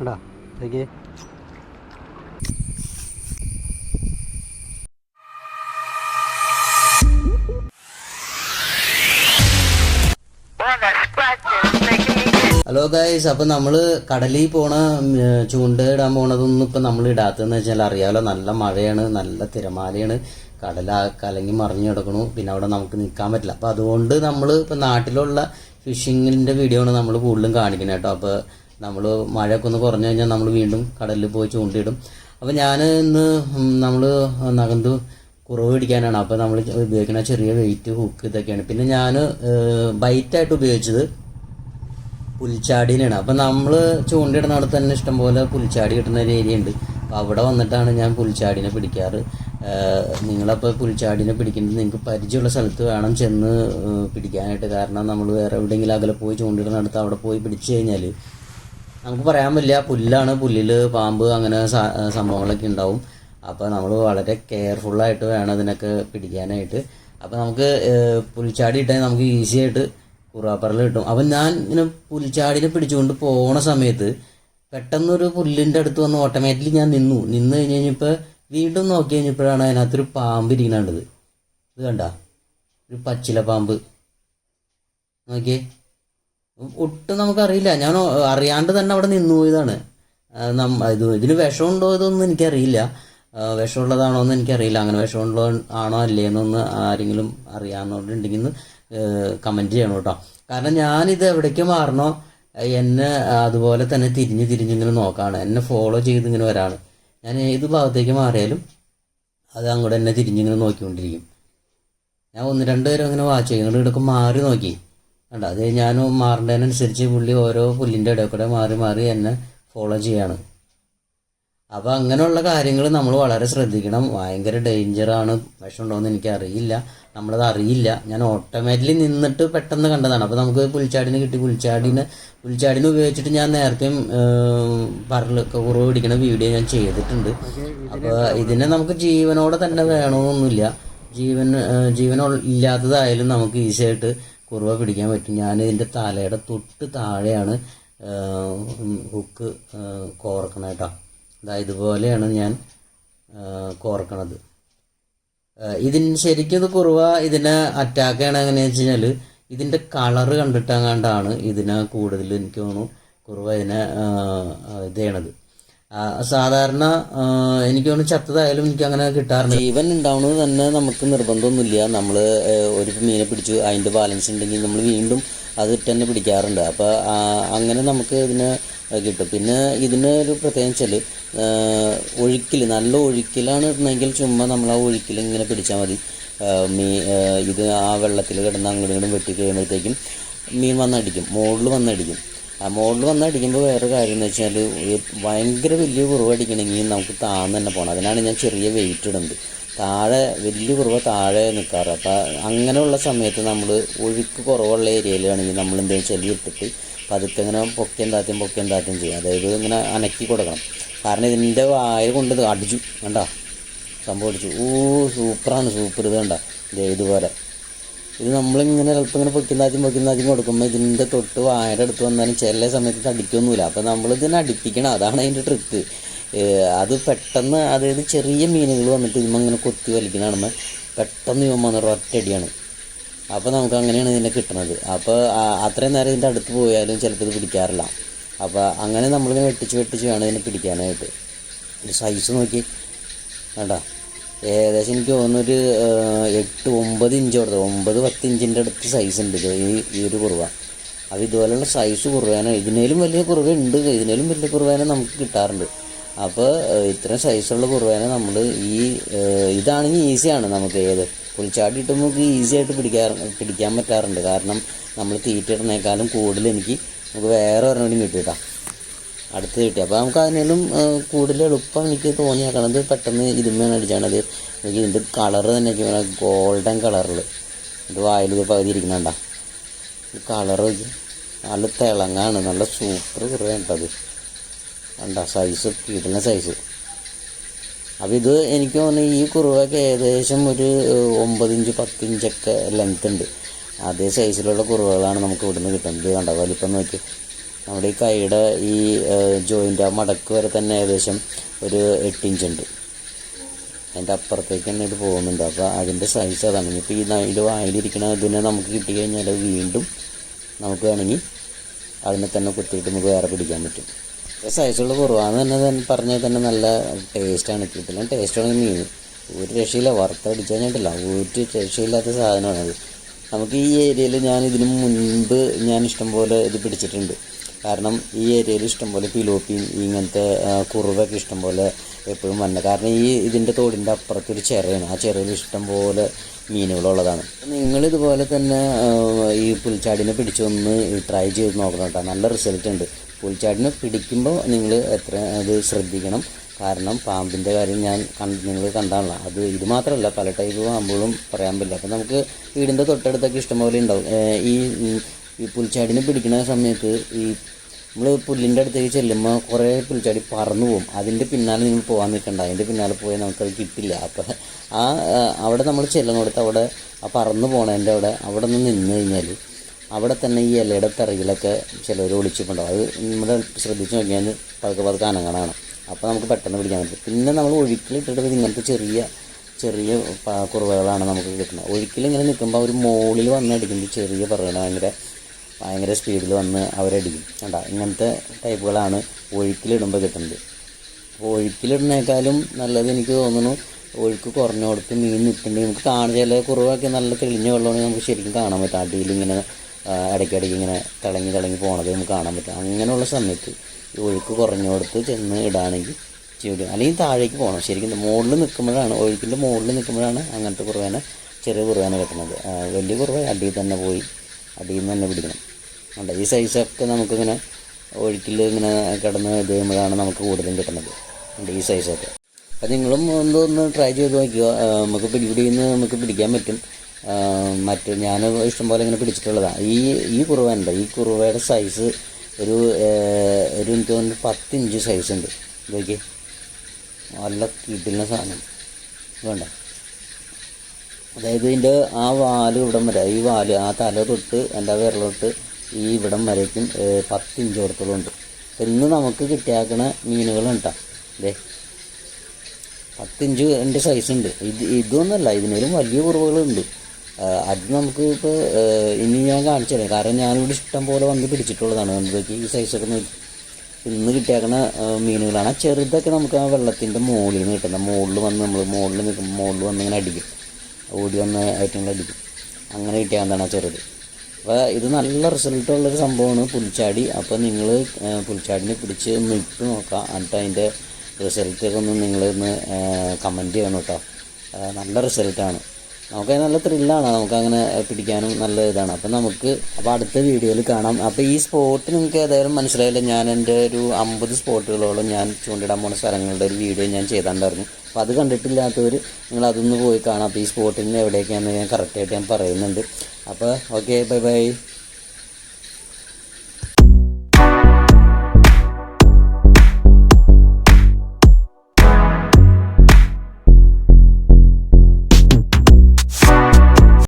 കണ്ടാ ഇതൊക്കെ hello guys, അപ്പം നമ്മൾ കടലിൽ പോണ ചൂണ്ടയിടാൻ പോണതൊന്നും ഇപ്പം നമ്മൾ ഇടാത്തതെന്ന് വെച്ചാൽ അറിയാമല്ലോ, നല്ല മഴയാണ്, നല്ല തിരമാലയാണ്, കടല കലങ്ങി മറിഞ്ഞു കിടക്കണു, പിന്നെ അവിടെ നമുക്ക് നിൽക്കാൻ പറ്റില്ല. അപ്പം അതുകൊണ്ട് നമ്മൾ ഇപ്പം നാട്ടിലുള്ള ഫിഷിങ്ങിൻ്റെ വീഡിയോ ആണ് നമ്മൾ കൂടുതലും കാണിക്കുന്നത് കേട്ടോ. അപ്പോൾ നമ്മൾ മഴയൊക്കെ ഒന്ന് കുറഞ്ഞു കഴിഞ്ഞാൽ നമ്മൾ വീണ്ടും കടലിൽ പോയി ചൂണ്ടയിടും. അപ്പോൾ ഞാൻ ഇന്ന് നമ്മൾ നകന്ത് കുറവ് പിടിക്കാനാണ്. അപ്പോൾ നമ്മൾ ഉപയോഗിക്കുന്ന ചെറിയ വെയിറ്റ് ഹുക്ക് ഇതൊക്കെയാണ്. പിന്നെ ഞാൻ ബൈറ്റായിട്ട് ഉപയോഗിച്ചത് പുൽച്ചാടീനാണ്. അപ്പം നമ്മൾ ചൂണ്ടയിടുന്നിടത്ത് തന്നെ ഇഷ്ടംപോലെ പുൽച്ചാടി കിട്ടുന്ന ഒരു ഏരിയ ഉണ്ട്. അപ്പോൾ അവിടെ വന്നിട്ടാണ് ഞാൻ പുൽച്ചാടിനെ പിടിക്കാറ്. നിങ്ങളപ്പോൾ പുൽച്ചാടിനെ പിടിക്കുന്നത് നിങ്ങൾക്ക് പരിചയമുള്ള സ്ഥലത്ത് വേണം ചെന്ന് പിടിക്കാനായിട്ട്. കാരണം നമ്മൾ വേറെ എവിടെയെങ്കിലും അകലെ പോയി ചൂണ്ടയിടുന്നിടത്ത് അവിടെ പോയി പിടിച്ചു കഴിഞ്ഞാൽ നമുക്ക് പറയാൻ പറ്റില്ല, പുല്ലാണ്, പുല്ലിൽ പാമ്പ് അങ്ങനെ സംഭവങ്ങളൊക്കെ ഉണ്ടാവും. അപ്പോൾ നമ്മൾ വളരെ കെയർഫുള്ളായിട്ട് വേണം ഇതിനൊക്കെ പിടിക്കാനായിട്ട്. അപ്പോൾ നമുക്ക് പുൽച്ചാടി ഇട്ടാൽ നമുക്ക് ഈസി ആയിട്ട് കുറാപ്പറൽ കിട്ടും. അപ്പം ഞാൻ ഇങ്ങനെ പുൽച്ചാടിനെ പിടിച്ചുകൊണ്ട് പോണ സമയത്ത് പെട്ടെന്നൊരു പുല്ലിൻ്റെ അടുത്ത് വന്ന് ഓട്ടോമാറ്റിക്കലി ഞാൻ നിന്ന് കഴിഞ്ഞപ്പോൾ വീണ്ടും നോക്കി കഴിഞ്ഞപ്പോഴാണ് അതിനകത്തൊരു പാമ്പ് ഇരിക്കണത്. ഇത് കണ്ട, ഒരു പച്ചില പാമ്പ് നോക്കിയേ. ഒട്ടും നമുക്കറിയില്ല, ഞാൻ അറിയാണ്ട് തന്നെ അവിടെ നിന്നു പോയതാണ്. ഇതിന് വിഷമുണ്ടോ ഇതൊന്നും എനിക്കറിയില്ല, വിഷമുള്ളതാണോ എന്ന് എനിക്കറിയില്ല. അങ്ങനെ വിഷമുള്ളോ ആണോ അല്ലേ എന്നൊന്ന് ആരെങ്കിലും അറിയാവുന്നതുണ്ടെങ്കിൽ കമൻറ്റ് ചെയ്യണം കേട്ടോ. കാരണം ഞാനിത് എവിടേക്ക് മാറണോ എന്നെ അതുപോലെ തന്നെ തിരിഞ്ഞിങ്ങനെ നോക്കാണ്, എന്നെ ഫോളോ ചെയ്ത് ഇങ്ങനെ വരാണ്. ഞാൻ ഏത് ഭാഗത്തേക്ക് മാറിയാലും അത് അങ്ങോട്ട് എന്നെ തിരിഞ്ഞിങ്ങനെ നോക്കിക്കൊണ്ടിരിക്കും. ഞാൻ ഒന്ന് രണ്ട് പേരും അങ്ങനെ വാച്ച് ചെയ്യും, ഇടയ്ക്ക് മാറി നോക്കി കണ്ട. അത് ഞാൻ മാറേണ്ടതിനനുസരിച്ച് പുള്ളി ഓരോ പുല്ലിൻ്റെ ഇടയിൽ കൂടെ മാറി എന്നെ ഫോളോ ചെയ്യാണ്. അപ്പോൾ അങ്ങനെയുള്ള കാര്യങ്ങൾ നമ്മൾ വളരെ ശ്രദ്ധിക്കണം. ഭയങ്കര ഡേഞ്ചറാണ്. വിഷമുണ്ടോയെന്ന് എനിക്കറിയില്ല, നമ്മളത് അറിയില്ല. ഞാൻ ഓട്ടോമാറ്റിക്കലി നിന്നിട്ട് പെട്ടെന്ന് കണ്ടതാണ്. അപ്പോൾ നമുക്ക് പുൽച്ചാടിനെ കിട്ടി. പുൽച്ചാടിനെ ഉപയോഗിച്ചിട്ട് ഞാൻ നേരത്തെയും കുറവ് പിടിക്കുന്ന വീഡിയോ ഞാൻ ചെയ്തിട്ടുണ്ട്. അപ്പോൾ ഇതിനെ നമുക്ക് ജീവനോടെ തന്നെ വേണമെന്നൊന്നുമില്ല. ഇല്ലാത്തതായാലും നമുക്ക് ഈസി ആയിട്ട് കുറവ പിടിക്കാൻ പറ്റും. ഞാൻ ഇതിൻ്റെ തലയുടെ തൊട്ട് താഴെയാണ് ഹുക്ക് കോർക്കണത് കേട്ടോ. ഇതുപോലെയാണ് ഞാൻ കോർക്കണത്. ശരിക്കും ഇത് കുറുവ ഇതിനെ അറ്റാക്ക് ചെയ്യണം എങ്ങനെയാണെന്ന് വെച്ച് കഴിഞ്ഞാൽ ഇതിൻ്റെ കളറ് കണ്ടിട്ടങ്ങാണ്ടാണ് ഇതിനെ കൂടുതൽ എനിക്ക് തോന്നുന്നു കുറുവ ഇതിനെ ഇത് ചെയ്യണത്. സാധാരണ എനിക്ക് തോന്നുന്നു ചത്തതായാലും എനിക്ക് അങ്ങനെ കിട്ടാറുണ്ട്. ജീവൻ ഉണ്ടാവുന്നത് തന്നെ നമുക്ക് നിർബന്ധമൊന്നുമില്ല. നമ്മൾ ഒരു മീനെ പിടിച്ചു അതിൻ്റെ ബാലൻസ് ഉണ്ടെങ്കിൽ നമ്മൾ വീണ്ടും അതിട്ട് തന്നെ പിടിക്കാറുണ്ട്. അപ്പോൾ അങ്ങനെ നമുക്ക് ഇതിനെ കിട്ടും. പിന്നെ ഇതിന് ഒരു പ്രത്യേകം വെച്ചാൽ നല്ല ഒഴുക്കിലാണ് ഇടുന്നതെങ്കിൽ ചുമ്മാ നമ്മൾ ആ ഒഴുക്കിൽ ഇങ്ങനെ പിടിച്ചാൽ മതി. ഇത് ആ വെള്ളത്തിൽ കിടന്ന് അങ്ങോട്ടും വെട്ടി കഴിയുമ്പോഴത്തേക്കും മീൻ വന്നടിക്കും, മുകളിൽ വന്നടിക്കും. ആ മുകളിൽ വന്നടിക്കുമ്പോൾ വേറെ കാര്യം എന്ന് വെച്ചാൽ ഭയങ്കര വലിയ കുറവടിക്കണമെങ്കിൽ നമുക്ക് താഴ്ന്ന് തന്നെ പോകണം. അതിനാണ് ഞാൻ ചെറിയ വെയിറ്റ് ഇടുന്നത്. താഴെ വലിയ കുറവ് താഴെ നിൽക്കാറ്. അപ്പോൾ അങ്ങനെയുള്ള സമയത്ത് നമ്മൾ ഒഴുക്ക് കുറവുള്ള ഏരിയയിലാണെങ്കിൽ നമ്മൾ എന്തെങ്കിലും ചെല്ലി ഇട്ടിട്ട് പതുക്കെ ഇങ്ങനെ പൊക്കയും താറ്റും ചെയ്യും. അതായത് ഇങ്ങനെ അനക്കി കൊടുക്കണം. കാരണം ഇതിൻ്റെ വായ കൊണ്ട് ഇത് അടിച്ചു വേണ്ട സംഭവം അടിച്ചു. സൂപ്പർ ഇത് വേണ്ട. ഇതുപോലെ ഇത് നമ്മളിങ്ങനെ ചിലപ്പോൾ ഇങ്ങനെ പൊക്കും താറ്റും കൊടുക്കുമ്പോൾ ഇതിൻ്റെ തൊട്ട് വായയുടെ അടുത്ത് വന്നാലും ചില സമയത്ത് അടിക്കൊന്നുമില്ല. അപ്പോൾ നമ്മളിതിനെ അടിപ്പിക്കണം, അതാണ് അതിൻ്റെ ട്രിക്ക്. അത് പെട്ടെന്ന്, അതായത് ചെറിയ മീനുകൾ വന്നിട്ട് ഇതുമ്പോൾ ഇങ്ങനെ കൊത്തി വലിക്കണ പെട്ടെന്ന് ഇവൻ വന്നൊരു ഒറ്റയടിയാണ്. അപ്പോൾ നമുക്ക് അങ്ങനെയാണ് ഇതിനെ കിട്ടുന്നത്. അപ്പോൾ അത്രയും നേരം ഇതിൻ്റെ അടുത്ത് പോയാലും ചിലപ്പോൾ ഇത് പിടിക്കാറില്ല. അപ്പോൾ അങ്ങനെ നമ്മളിങ്ങനെ വെട്ടിച്ച് വേണം ഇതിനെ പിടിക്കാനായിട്ട്. ഒരു സൈസ് നോക്കി വേണ്ട, ഏകദേശം എനിക്ക് തോന്നുന്നൊരു 8-9 ഇഞ്ച് കൊടുത്തത്, 9-10 ഇഞ്ചിൻ്റെ അടുത്ത് സൈസ് ഉണ്ട് ഈ ഒരു കുറുവ. അപ്പോൾ ഇതുപോലെയുള്ള സൈസ് കുറുവേന, ഇതിനേലും വലിയ കുറുവയുണ്ട്, ഇതിനേലും വലിയ കുറുവേന നമുക്ക് കിട്ടാറുണ്ട്. അപ്പോൾ ഇത്രയും സൈസുള്ള കുറുവേന നമ്മൾ ഇതാണെങ്കിൽ ഈസിയാണ് നമുക്ക്. പുൽച്ചാടി ഇട്ട് നമുക്ക് ഈസി ആയിട്ട് പിടിക്കാൻ പറ്റാറുണ്ട്. കാരണം നമ്മൾ തീറ്റ ഇടുന്നേക്കാളും കൂടുതൽ നമുക്ക് വേറെ ഒരെണ്ണം കിട്ടിയിട്ടാ അടുത്ത് കിട്ടി. അപ്പോൾ നമുക്ക് അതിനേലും കൂടുതൽ എളുപ്പം എനിക്ക് തോന്നിയേക്കണത് പെട്ടെന്ന് ഇരുമ്മയാണ് അടിച്ചാണത്. എനിക്ക് ഇതിൻ്റെ കളറ് തന്നെ ഗോൾഡൻ കളറിൽ ഇത് വായിൽ പകുതി ഇരിക്കണണ്ട. ഈ കളറ് നല്ല തിളങ്ങാണ്, നല്ല സൂപ്പർ കുറവേണ്ടത് കണ്ട. സൈസ് കിട്ടുന്ന സൈസ്. അപ്പോൾ ഇത് എനിക്ക് തോന്നുന്നു ഈ കുറുവൊക്കെ ഏകദേശം ഒരു 9 ഇഞ്ച് 10 ഇഞ്ചൊക്കെ ലെങ്ത് ഉണ്ട്. അതേ സൈസിലുള്ള കുറുവകളാണ് നമുക്ക് ഇവിടുന്ന് കിട്ടുന്നത്. കണ്ട വലിപ്പം നോക്കി നമ്മുടെ ഈ കൈയുടെ ഈ ജോയിൻ്റ് ആ മടക്ക് വരെ തന്നെ ഏകദേശം ഒരു 8 ഇഞ്ച് ഉണ്ട്. അതിൻ്റെ അപ്പുറത്തേക്ക് തന്നെ ഇത് പോകുന്നുണ്ട്. അപ്പോൾ അതിൻ്റെ സൈസ് അതാണ്. ഇപ്പോൾ ഇതിൻ്റെ വായിലിരിക്കണ ഇതിനെ നമുക്ക് കിട്ടിക്കഴിഞ്ഞാൽ വീണ്ടും നമുക്ക് വേണമെങ്കിൽ അതിനെ തന്നെ കുത്തിയിട്ട് നമുക്ക് വേറെ പിടിക്കാൻ പറ്റും. സൈസുകൾ കുറവാണെന്ന് തന്നെ പറഞ്ഞാൽ തന്നെ നല്ല ടേസ്റ്റാണ്. കിട്ടുന്ന ടേസ്റ്റാണ് മീൻ. ഒരു രക്ഷയില്ല, വറുത്തടിച്ച് കഴിഞ്ഞിട്ടില്ല, ഒരു രക്ഷയില്ലാത്ത സാധനമാണത്. നമുക്ക് ഈ ഏരിയയിൽ ഞാൻ ഇതിനു മുൻപ് ഇഷ്ടംപോലെ ഇത് പിടിച്ചിട്ടുണ്ട്. കാരണം ഈ ഏരിയയിൽ ഇഷ്ടംപോലെ പിലോപ്പിയും ഇങ്ങനത്തെ കുറുവൊക്കെ ഇഷ്ടംപോലെ എപ്പോഴും വന്നെ. കാരണം ഇതിൻ്റെ തോടിൻ്റെ അപ്പുറത്തൊരു ചിറയാണ്. ആ ചിറയിൽ ഇഷ്ടംപോലെ മീനുകളുള്ളതാണ്. നിങ്ങളിതുപോലെ തന്നെ ഈ പുൽച്ചാടിനെ പിടിച്ചൊന്ന് ട്രൈ ചെയ്ത് നോക്കണം കേട്ടോ. നല്ല റിസൾട്ട് ഉണ്ട്. പുൽച്ചാടിനെ പിടിക്കുമ്പോൾ നിങ്ങൾ അത് ശ്രദ്ധിക്കണം. കാരണം പാമ്പിൻ്റെ കാര്യം നിങ്ങൾ കണ്ടാണല്ലോ. ഇത് മാത്രമല്ല, പല ടൈപ്പ് പാമ്പുകളും പറയാൻ പറ്റില്ല. അപ്പോൾ നമുക്ക് വീടിൻ്റെ തൊട്ടടുത്തൊക്കെ ഇഷ്ടംപോലെ ഉണ്ടാവും. ഈ പുൽച്ചാടിനെ പിടിക്കുന്ന സമയത്ത് നമ്മൾ പുല്ലിൻ്റെ അടുത്തേക്ക് ചെല്ലുമ്പോൾ കുറേ പുൽച്ചാടി പറന്നു പോകും. അതിൻ്റെ പിന്നാലെ നിങ്ങൾ പോകാൻ നിൽക്കണ്ട. അതിൻ്റെ പിന്നാലെ പോയാൽ നമുക്കത് കിട്ടില്ല. അപ്പോൾ അവിടെ നമ്മൾ ചെല്ലുന്നിടത്ത് അവിടെ ആ പറന്നു പോണതിൻ്റെ അവിടെ നിന്ന് കഴിഞ്ഞാൽ അവിടെ തന്നെ ഈ ഇലയുടെ തറയിലൊക്കെ ചിലർ ഒളിച്ചിട്ടുണ്ടാവും. അത് നമ്മുടെ ശ്രദ്ധിച്ച് നോക്കിയാൽ പതുക്കെ അനങ്ങണമാണ്. അപ്പോൾ നമുക്ക് പെട്ടെന്ന് പിടിക്കാൻ പറ്റും. പിന്നെ നമ്മൾ ഒഴുക്കിലിട്ടിട്ട് ഇങ്ങനത്തെ ചെറിയ കുറവുകളാണ് നമുക്ക് കിട്ടുന്നത്. ഒഴുക്കിലിങ്ങനെ നിൽക്കുമ്പോൾ അവർ മുകളിൽ വന്നടിക്കുമ്പോൾ ചെറിയ പറകൾ ഭയങ്കര സ്പീഡിൽ വന്ന് അവരടിക്കും. കണ്ട, ഇങ്ങനത്തെ ടൈപ്പുകളാണ് ഒഴുക്കിലിടുമ്പോൾ കിട്ടുന്നത്. അപ്പോൾ ഒഴുക്കിലിടുന്നേക്കാളും നല്ലത് എനിക്ക് തോന്നുന്നു ഒഴുക്ക് കുറഞ്ഞോടത്ത് മീൻ നിൽക്കുന്നുണ്ടെങ്കിൽ നമുക്ക് ചില കുറവൊക്കെ നല്ല തെളിഞ്ഞ വെള്ളമാണെങ്കിൽ നമുക്ക് ശരിക്കും കാണാൻ പറ്റും. അടിയിലിങ്ങനെ ഇടയ്ക്കിടയ്ക്ക് ഇങ്ങനെ തിളങ്ങി പോണത് നമുക്ക് കാണാൻ പറ്റും. അങ്ങനെയുള്ള സമയത്ത് ഈ ഒഴുക്ക് കുറഞ്ഞോടത്ത് ചെന്ന് ഇടുകയാണെങ്കിൽ ചെയ്യും. അല്ലെങ്കിൽ താഴേക്ക് പോകണം. ശരിക്കും മുകളിൽ നിൽക്കുമ്പോഴാണ്, ഒഴുക്കിൻ്റെ മുകളിൽ നിൽക്കുമ്പോഴാണ് അങ്ങനത്തെ കുറവേനെ, ചെറിയ കുറവേനെ കിട്ടുന്നത്. വലിയ കുറവ് അടിയിൽ തന്നെ പോയി അടിയിൽ നിന്ന് തന്നെ പിടിക്കണം. ഉണ്ട് ഈ സൈസൊക്കെ നമുക്കിങ്ങനെ ഒഴുക്കിൽ ഇങ്ങനെ കിടന്ന് ഇത് ചെയ്യുമ്പോഴാണ് നമുക്ക് കൂടുതലും കിട്ടുന്നത്. ഉണ്ട് ഈ സൈസൊക്കെ. അപ്പം നിങ്ങളും ഒന്ന് ട്രൈ ചെയ്ത് നോക്കുക. നമുക്ക് നമുക്ക് പിടിക്കാൻ പറ്റും. ഞാൻ ഇഷ്ടംപോലെ ഇങ്ങനെ പിടിച്ചിട്ടുള്ളതാണ്. ഈ കുറുവയുണ്ട്. ഈ കുറുവയുടെ സൈസ് ഒരു എനിക്ക് തോന്നുന്നു 10 ഇഞ്ച് സൈസ് ഉണ്ട്. ഇതൊക്കെ നല്ല കിട്ടുന്ന സാധനം വേണ്ട. അതായത് ഇതിൻ്റെ ആ വാല് ഇവിടം വരെ, ഈ വാല് ആ തല തൊട്ട് എൻ്റെ വിരലോട്ട് ഈ ഇവിടം വരേക്കും 10 ഇഞ്ചോടത്തോളം ഉണ്ട്. ഇന്ന് നമുക്ക് കിട്ടിയാക്കണ മീനുകളുണ്ടാ. അതെ, 10 ഇഞ്ച് എൻ്റെ സൈസ് ഉണ്ട്. ഇതൊന്നുമല്ല, ഇതിനേലും വലിയ കുറവുകളുണ്ട്. അത് നമുക്ക് ഇപ്പോൾ ഇനി ഞാൻ കാണിച്ചു തരാം. കാരണം ഞാനിവിടെ ഇഷ്ടം പോലെ വന്ന് പിടിച്ചിട്ടുള്ളതാണ്. നമുക്ക് ഈ സൈസൊക്കെ നോക്കി ഇന്ന് കിട്ടിയാക്കണ മീനുകളാണ്. ആ ചെറുതൊക്കെ നമുക്ക് ആ വെള്ളത്തിൻ്റെ മുകളിൽ നിന്ന് കിട്ടുന്ന മുകളിൽ വന്ന് നമ്മൾ മുകളിൽ നിൽക്കുമ്പോൾ മുകളിൽ വന്ന് ഇങ്ങനെ അടിക്കും. ഓടി വന്ന് ഐറ്റങ്ങൾ അടിക്കും. അങ്ങനെ കിട്ടിയാൽ ചെറുത്. അപ്പോൾ ഇത് നല്ല റിസൾട്ടുള്ളൊരു സംഭവമാണ് പുൽച്ചാടി. അപ്പോൾ നിങ്ങൾ പുൽച്ചാടിനെ പിടിച്ച് ഒന്ന് ഇട്ട് നോക്കാം. എന്നിട്ട് അതിൻ്റെ റിസൾട്ടൊക്കെ ഒന്ന് നിങ്ങളൊന്ന് കമൻറ്റ് ചെയ്യണം കേട്ടോ. നല്ല റിസൾട്ടാണ്. നമുക്കത് നല്ല ത്രില്ലാണ്. നമുക്കങ്ങനെ പിടിക്കാനും നല്ല ഇതാണ്. അപ്പോൾ അടുത്ത വീഡിയോയിൽ കാണാം. അപ്പോൾ ഈ സ്പോട്ട് നിങ്ങൾക്ക് ഏതായാലും മനസ്സിലായില്ല. ഞാൻ എൻ്റെ ഒരു 50 സ്പോട്ടുകളോളം ഞാൻ ചൂണ്ടിടാൻ പോകുന്ന സ്ഥലങ്ങളുടെ ഒരു വീഡിയോ ഞാൻ ചെയ്തിട്ടുണ്ടായിരുന്നു. അപ്പോൾ അത് കണ്ടിട്ടില്ലാത്തവർ നിങ്ങൾ അതൊന്ന് പോയി കാണാം. അപ്പോൾ ഈ സ്പോട്ടിന് എവിടേക്കാണെന്ന് ഞാൻ കറക്റ്റായിട്ട് ഞാൻ പറയുന്നുണ്ട്. അപ്പോൾ ഓക്കെ, ബൈ.